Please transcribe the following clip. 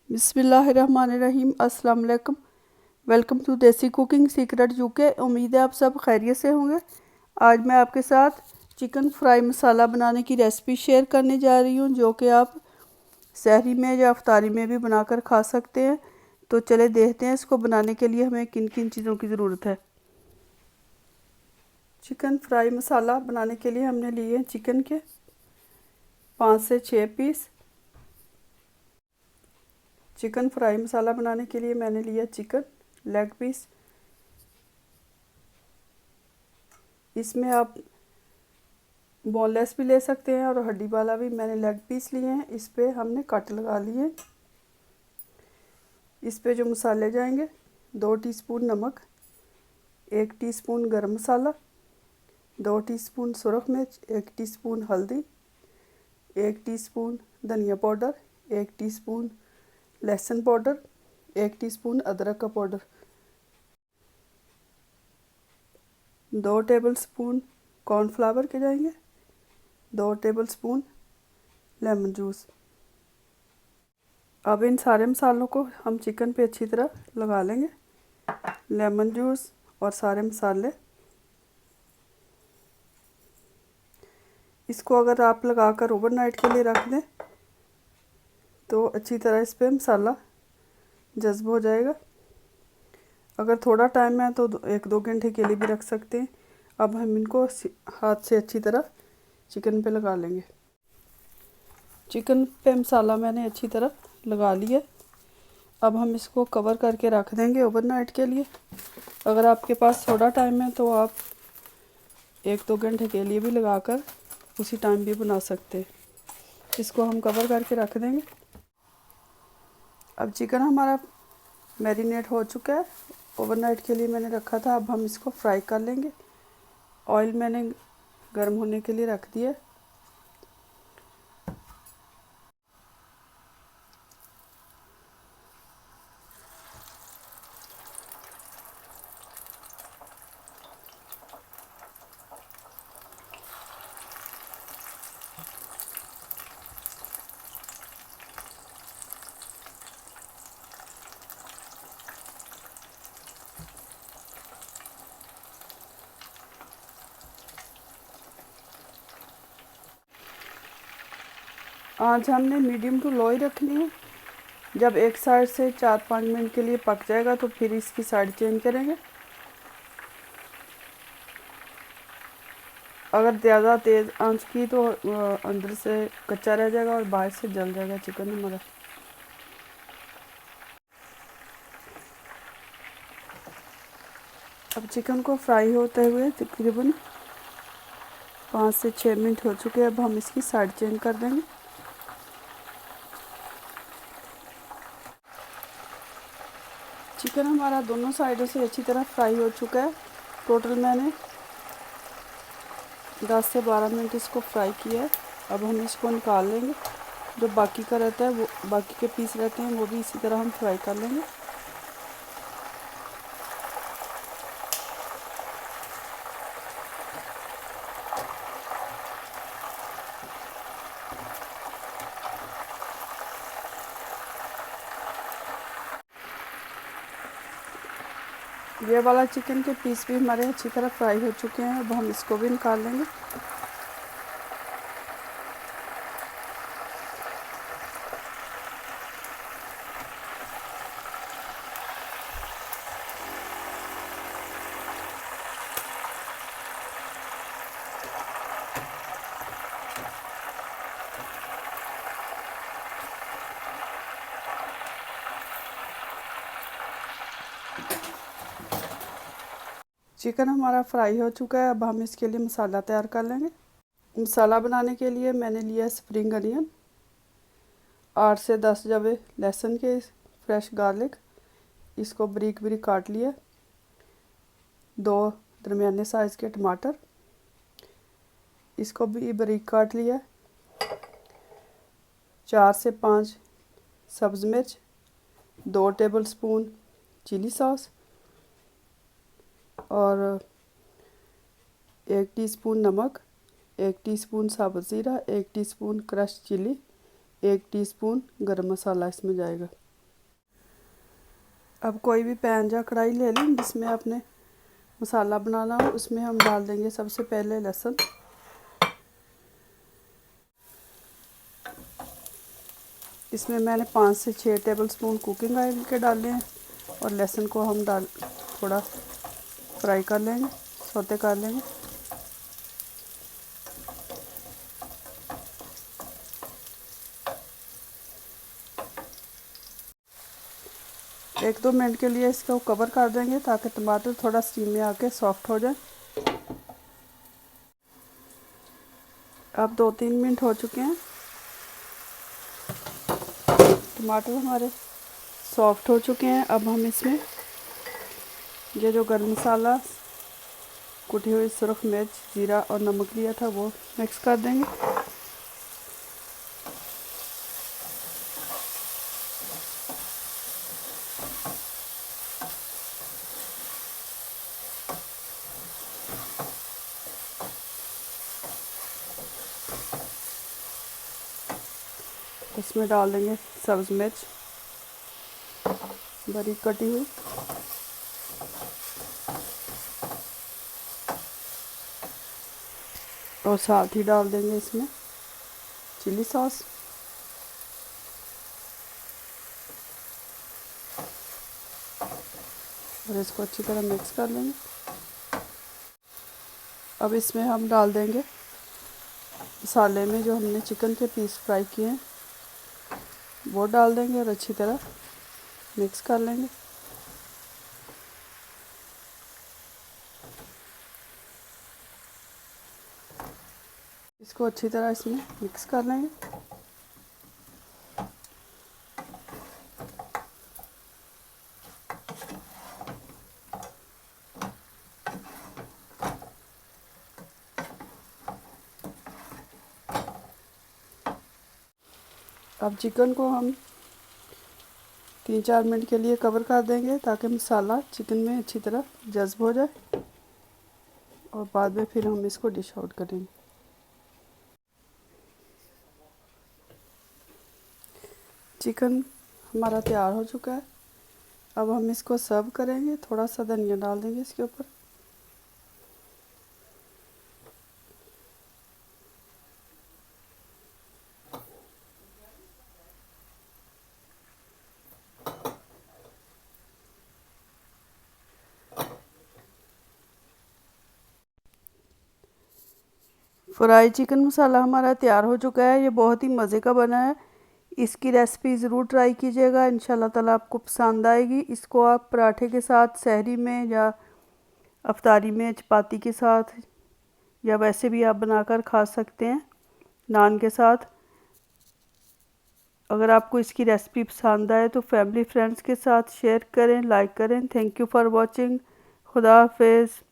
बिस्मिल्लाहिर्रहमानिर्रहीम। अस्सलाम वालेकुम। वेलकम टू देसी कुकिंग सीक्रेट यूके। उम्मीद है आप सब खैरियत से होंगे। आज मैं आपके साथ चिकन फ्राई मसाला बनाने की रेसिपी शेयर करने जा रही हूँ, जो कि आप सहरी में या अफ्तारी में भी बनाकर खा सकते हैं। तो चले देखते हैं इसको बनाने के लिए हमें किन किन चीज़ों की ज़रूरत है। चिकन फ्राई मसाला बनाने के लिए हमने लिए चिकन के 5 से 6 पीस। चिकन फ्राई मसाला बनाने के लिए मैंने लिया चिकन लेग पीस। इसमें आप बोनलेस भी ले सकते हैं और हड्डी वाला भी। मैंने लेग पीस लिए हैं, इस पे हमने कट लगा लिए। इस पे जो मसाले जाएंगे, 2 टीस्पून नमक, 1 टीस्पून गरम मसाला, 2 टीस्पून सुरख मिर्च, 1 टीस्पून हल्दी, 1 टीस्पून धनिया पाउडर, 1 टीस्पून लहसुन पाउडर, 1 टीस्पून अदरक का पाउडर, 2 टेबलस्पून कॉर्नफ्लावर के जाएंगे, 2 टेबलस्पून लेमन जूस। अब इन सारे मसालों को हम चिकन पे अच्छी तरह लगा लेंगे। लेमन जूस और सारे मसाले, इसको अगर आप लगाकर ओवरनाइट के लिए रख दें तो अच्छी तरह इस पे मसाला जज्ब हो जाएगा। अगर थोड़ा टाइम है तो 1-2 घंटे के लिए भी रख सकते हैं। अब हम इनको हाथ से अच्छी तरह चिकन पे लगा लेंगे। चिकन पे मसाला मैंने अच्छी तरह लगा लिया। अब हम इसको कवर करके रख देंगे ओवरनाइट के लिए। अगर आपके पास थोड़ा टाइम है तो आप 1-2 घंटे के लिए भी लगाकर उसी टाइम भी बना सकते हैं। इसको हम कवर करके रख देंगे। अब चिकन हमारा मैरिनेट हो चुका है, ओवरनाइट के लिए मैंने रखा था। अब हम इसको फ्राई कर लेंगे। ऑयल मैंने गर्म होने के लिए रख दिया। आज हमने मीडियम टू लो ही रखनी है। जब एक साइड से 4-5 मिनट के लिए पक जाएगा तो फिर इसकी साइड चेंज करेंगे। अगर ज़्यादा तेज़ आंच की तो अंदर से कच्चा रह जाएगा और बाहर से जल जाएगा चिकन हमारा। अब चिकन को फ्राई होते हुए तकरीबन 5 से 6 मिनट हो चुके हैं। अब हम इसकी साइड चेंज कर देंगे। चिकन हमारा दोनों साइडों से अच्छी तरह फ्राई हो चुका है। टोटल मैंने 10 से 12 मिनट इसको फ्राई किया है। अब हम इसको निकाल लेंगे। जो बाकी का रहता है, वो बाकी के पीस रहते हैं, वो भी इसी तरह हम फ्राई कर लेंगे। ये वाला चिकन के पीस भी हमारे अच्छी तरह फ्राई हो चुके हैं। अब हम इसको भी निकाल लेंगे। चिकन हमारा फ्राई हो चुका है। अब हम इसके लिए मसाला तैयार कर लेंगे। मसाला बनाने के लिए मैंने लिया स्प्रिंग अनियन, 8 से 10 जबे लहसुन के फ्रेश गार्लिक, इसको बारीक बारीक काट लिया। 2 दरमियाने साइज़ के टमाटर, इसको भी बारीक काट लिया। 4 से 5 सब्ज़ मिर्च, 2 टेबलस्पून चिली सॉस और 1 टीस्पून नमक, 1 टीस्पून साबुत ज़ीरा, 1 टीस्पून क्रश चिली, 1 टीस्पून गरम मसाला इसमें जाएगा। अब कोई भी पैन या कढ़ाई ले लें जिसमें आपने मसाला बनाना हो, उसमें हम डाल देंगे सबसे पहले लहसुन। इसमें मैंने 5 से 6 टेबलस्पून कुकिंग ऑयल के डाले हैं और लहसुन को हम थोड़ा फ्राई कर लेंगे, सौते कर लेंगे। एक दो मिनट के लिए इसको कवर कर देंगे ताकि टमाटर थोड़ा स्टीम में आके सॉफ्ट हो जाए। अब 2-3 मिनट हो चुके हैं, टमाटर हमारे सॉफ्ट हो चुके हैं। अब हम इसमें ये जो गरम मसाला, कुटी हुई सुरख मिर्च, जीरा और नमक लिया था वो मिक्स कर देंगे। इसमें डाल देंगे सब्ज़ मिर्च बारीक कटी हुई, और साथ ही डाल देंगे इसमें चिली सॉस। और इसको अच्छी तरह मिक्स कर लेंगे। अब इसमें हम डाल देंगे मसाले में जो हमने चिकन के पीस फ्राई किए हैं वो डाल देंगे और अच्छी तरह मिक्स कर लेंगे। इसको अच्छी तरह इसमें मिक्स कर लेंगे। अब चिकन को हम 3-4 मिनट के लिए कवर कर देंगे ताकि मसाला चिकन में अच्छी तरह जज़्ब हो जाए, और बाद में फिर हम इसको डिश आउट करेंगे। चिकन हमारा तैयार हो चुका है। अब हम इसको सर्व करेंगे। थोड़ा सा धनिया डाल देंगे इसके ऊपर। फ्राई चिकन मसाला हमारा तैयार हो चुका है। ये बहुत ही मज़े का बना है। इसकी रेसिपी ज़रूर ट्राई कीजिएगा, इंशाल्लाह ताला आपको पसंद आएगी। इसको आप पराठे के साथ, सहरी में या अफ्तारी में, चपाती के साथ, या वैसे भी आप बनाकर खा सकते हैं नान के साथ। अगर आपको इसकी रेसिपी पसंद आए तो फैमिली फ्रेंड्स के साथ शेयर करें, लाइक करें। Thank you for watching. खुदा हाफिज़।